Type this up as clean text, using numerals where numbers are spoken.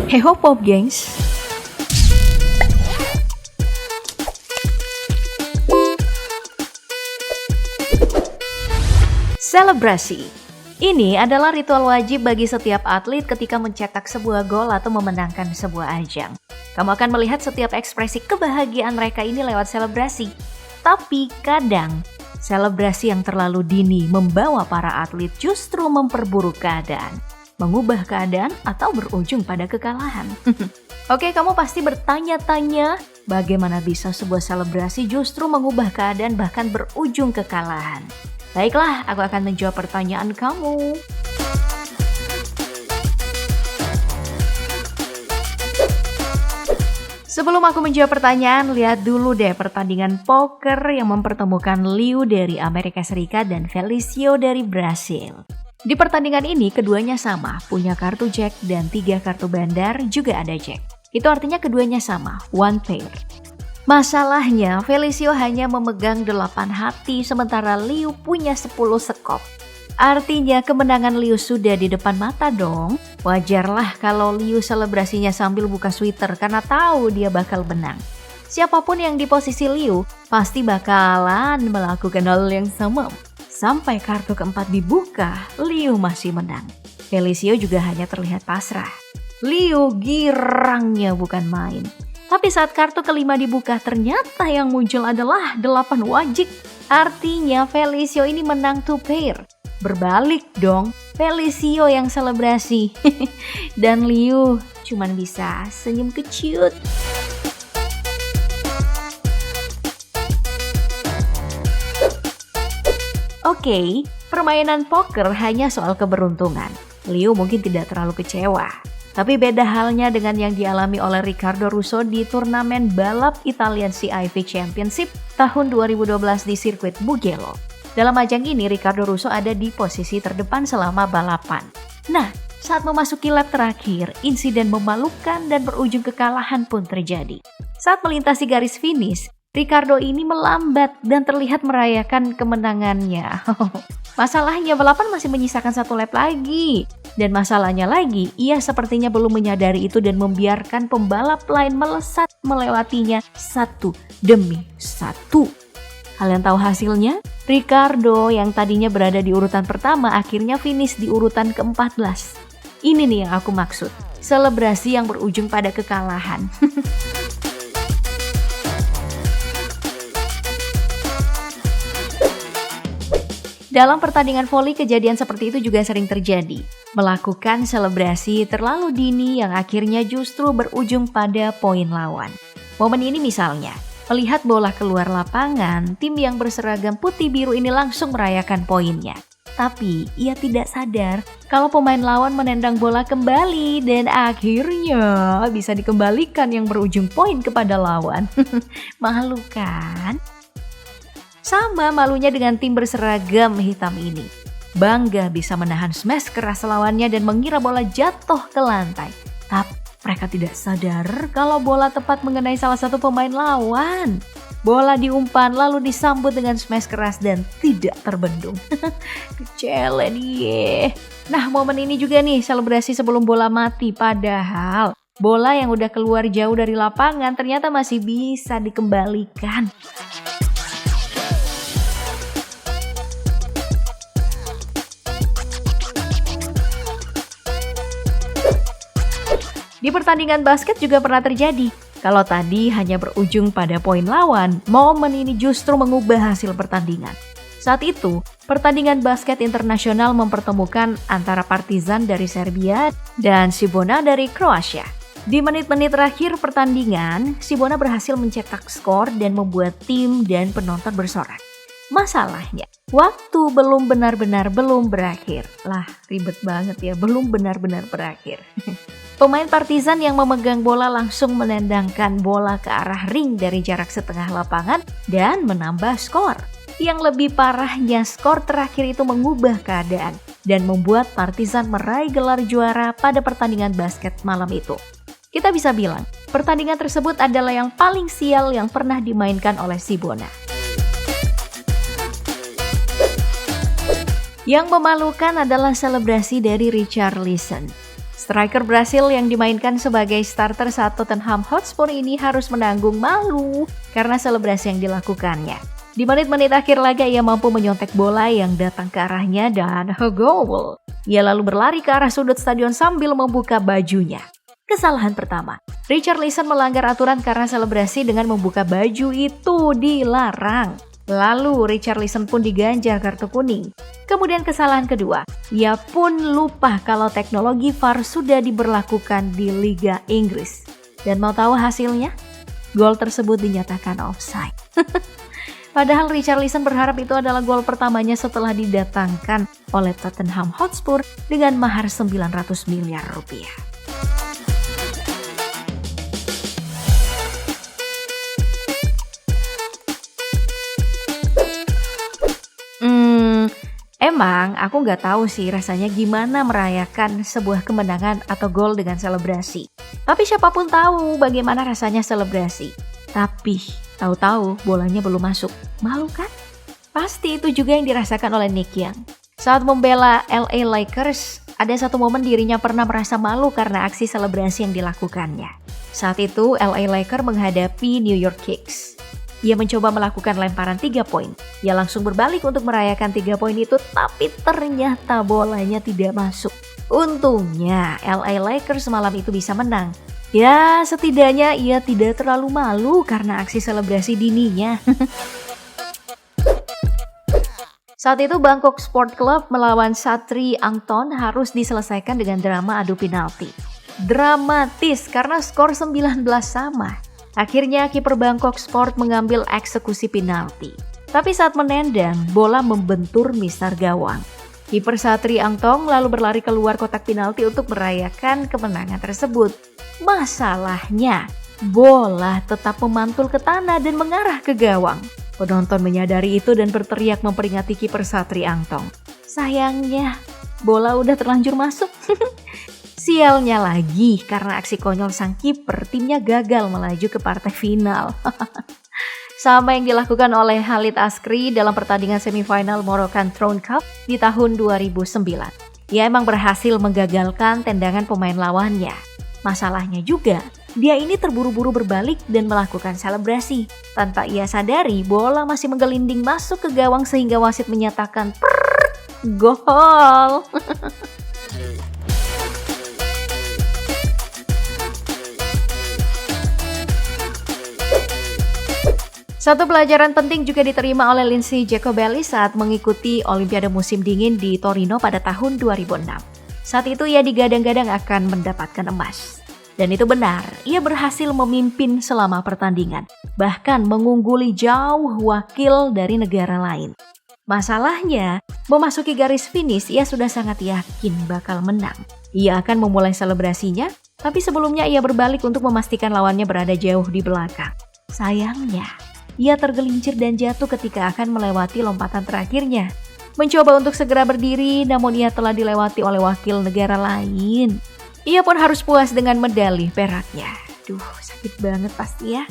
Hey hop hop gengs. Selebrasi. Ini adalah ritual wajib bagi setiap atlet ketika mencetak sebuah gol atau memenangkan sebuah ajang. Kamu akan melihat setiap ekspresi kebahagiaan mereka ini lewat selebrasi. Tapi kadang, selebrasi yang terlalu dini membawa para atlet justru memperburuk keadaan, mengubah keadaan atau berujung pada kekalahan. Oke, kamu pasti bertanya-tanya, bagaimana bisa sebuah selebrasi justru mengubah keadaan bahkan berujung kekalahan? Baiklah, aku akan menjawab pertanyaan kamu. Sebelum aku menjawab pertanyaan, lihat dulu deh pertandingan poker yang mempertemukan Liu dari Amerika Serikat dan Felicio dari Brasil. Di pertandingan ini keduanya sama, punya kartu jack dan 3 kartu bandar juga ada jack. Itu artinya keduanya sama, one pair. Masalahnya, Felicio hanya memegang 8 hati sementara Liu punya 10 sekop. Artinya kemenangan Liu sudah di depan mata dong. Wajarlah kalau Liu selebrasinya sambil buka sweater karena tahu dia bakal menang. Siapapun yang di posisi Liu pasti bakalan melakukan hal yang sama. Sampai kartu keempat dibuka, Liu masih menang. Felicio juga hanya terlihat pasrah. Liu girangnya bukan main. Tapi saat kartu kelima dibuka, ternyata yang muncul adalah 8 wajik. Artinya Felicio ini menang 2 pair. Berbalik dong, Felicio yang selebrasi. Dan Liu cuman bisa senyum kecut. Oke, permainan poker hanya soal keberuntungan. Liu mungkin tidak terlalu kecewa. Tapi beda halnya dengan yang dialami oleh Riccardo Russo di turnamen balap Italian CIV Championship tahun 2012 di sirkuit Mugello. Dalam ajang ini, Riccardo Russo ada di posisi terdepan selama balapan. Nah, saat memasuki lap terakhir, insiden memalukan dan berujung kekalahan pun terjadi. Saat melintasi garis finish, Riccardo ini melambat dan terlihat merayakan kemenangannya. Masalahnya balapan masih menyisakan 1 lap lagi. Dan masalahnya lagi, ia sepertinya belum menyadari itu dan membiarkan pembalap lain melesat melewatinya satu demi satu. Kalian tahu hasilnya? Riccardo yang tadinya berada di urutan pertama akhirnya finish di urutan ke-14. Ini nih yang aku maksud, selebrasi yang berujung pada kekalahan. Dalam pertandingan voli, kejadian seperti itu juga sering terjadi. Melakukan selebrasi terlalu dini yang akhirnya justru berujung pada poin lawan. Momen ini misalnya, melihat bola keluar lapangan, tim yang berseragam putih biru ini langsung merayakan poinnya. Tapi ia tidak sadar kalau pemain lawan menendang bola kembali dan akhirnya bisa dikembalikan yang berujung poin kepada lawan. Malu kan? Sama malunya dengan tim berseragam hitam ini. Bangga bisa menahan smash keras lawannya dan mengira bola jatuh ke lantai. Tapi mereka tidak sadar kalau bola tepat mengenai salah satu pemain lawan. Bola diumpan lalu disambut dengan smash keras dan tidak terbendung. Kecele dia. Nah, momen ini juga nih selebrasi sebelum bola mati. Padahal bola yang udah keluar jauh dari lapangan ternyata masih bisa dikembalikan. Di pertandingan basket juga pernah terjadi. Kalau tadi hanya berujung pada poin lawan, momen ini justru mengubah hasil pertandingan. Saat itu, pertandingan basket internasional mempertemukan antara Partizan dari Serbia dan Cibona dari Kroasia. Di menit-menit terakhir pertandingan, Cibona berhasil mencetak skor dan membuat tim dan penonton bersorak. Masalahnya, waktu belum benar-benar berakhir. Lah, ribet banget ya, belum benar-benar berakhir. Pemain Partizan yang memegang bola langsung menendangkan bola ke arah ring dari jarak setengah lapangan dan menambah skor. Yang lebih parahnya, skor terakhir itu mengubah keadaan dan membuat Partizan meraih gelar juara pada pertandingan basket malam itu. Kita bisa bilang, pertandingan tersebut adalah yang paling sial yang pernah dimainkan oleh Cibona. Yang memalukan adalah selebrasi dari Richarlison. Striker Brasil yang dimainkan sebagai starter saat Tottenham Hotspur ini harus menanggung malu karena selebrasi yang dilakukannya. Di menit-menit akhir laga ia mampu menyontek bola yang datang ke arahnya dan gol. Ia lalu berlari ke arah sudut stadion sambil membuka bajunya. Kesalahan pertama, Richarlison melanggar aturan karena selebrasi dengan membuka baju itu dilarang. Lalu Richarlison pun diganjar kartu kuning. Kemudian kesalahan kedua, ia pun lupa kalau teknologi VAR sudah diberlakukan di Liga Inggris. Dan mau tahu hasilnya? Gol tersebut dinyatakan offside. Padahal Richarlison berharap itu adalah gol pertamanya setelah didatangkan oleh Tottenham Hotspur dengan mahar 900 miliar rupiah. Emang aku nggak tahu sih rasanya gimana merayakan sebuah kemenangan atau gol dengan selebrasi. Tapi siapapun tahu bagaimana rasanya selebrasi. Tapi tahu-tahu bolanya belum masuk. Malu kan? Pasti itu juga yang dirasakan oleh Nick Young. Saat membela LA Lakers, ada satu momen dirinya pernah merasa malu karena aksi selebrasi yang dilakukannya. Saat itu LA Lakers menghadapi New York Knicks. Ia mencoba melakukan lemparan 3 poin. Ia langsung berbalik untuk merayakan 3 poin itu, tapi ternyata bolanya tidak masuk. Untungnya LA Lakers malam itu bisa menang. Ya, setidaknya ia tidak terlalu malu karena aksi selebrasi dininya. Saat itu Bangkok Sport Club melawan Satri Angthon harus diselesaikan dengan drama adu penalti. Dramatis karena skor 19 sama. Akhirnya kiper Bangkok Sport mengambil eksekusi penalti. Tapi saat menendang, bola membentur misar gawang. Kiper Satri Angthon lalu berlari keluar kotak penalti untuk merayakan kemenangan tersebut. Masalahnya, bola tetap memantul ke tanah dan mengarah ke gawang. Penonton menyadari itu dan berteriak memperingati kiper Satri Angthon. Sayangnya, bola udah terlanjur masuk. Sialnya lagi, karena aksi konyol sang kiper, timnya gagal melaju ke partai final. Sama yang dilakukan oleh Khalid Askri dalam pertandingan semifinal Moroccan Throne Cup di tahun 2009. Ia emang berhasil menggagalkan tendangan pemain lawannya. Masalahnya juga, dia ini terburu-buru berbalik dan melakukan selebrasi. Tanpa ia sadari, bola masih menggelinding masuk ke gawang sehingga wasit menyatakan gol. Satu pelajaran penting juga diterima oleh Lindsay Jacobelli saat mengikuti Olimpiade musim dingin di Torino pada tahun 2006. Saat itu ia digadang-gadang akan mendapatkan emas. Dan itu benar, ia berhasil memimpin selama pertandingan, bahkan mengungguli jauh wakil dari negara lain. Masalahnya, memasuki garis finish ia sudah sangat yakin bakal menang. Ia akan memulai selebrasinya, tapi sebelumnya ia berbalik untuk memastikan lawannya berada jauh di belakang. Sayangnya, ia tergelincir dan jatuh ketika akan melewati lompatan terakhirnya. Mencoba untuk segera berdiri, namun ia telah dilewati oleh wakil negara lain. Ia pun harus puas dengan medali peraknya. Duh, sakit banget pasti ya.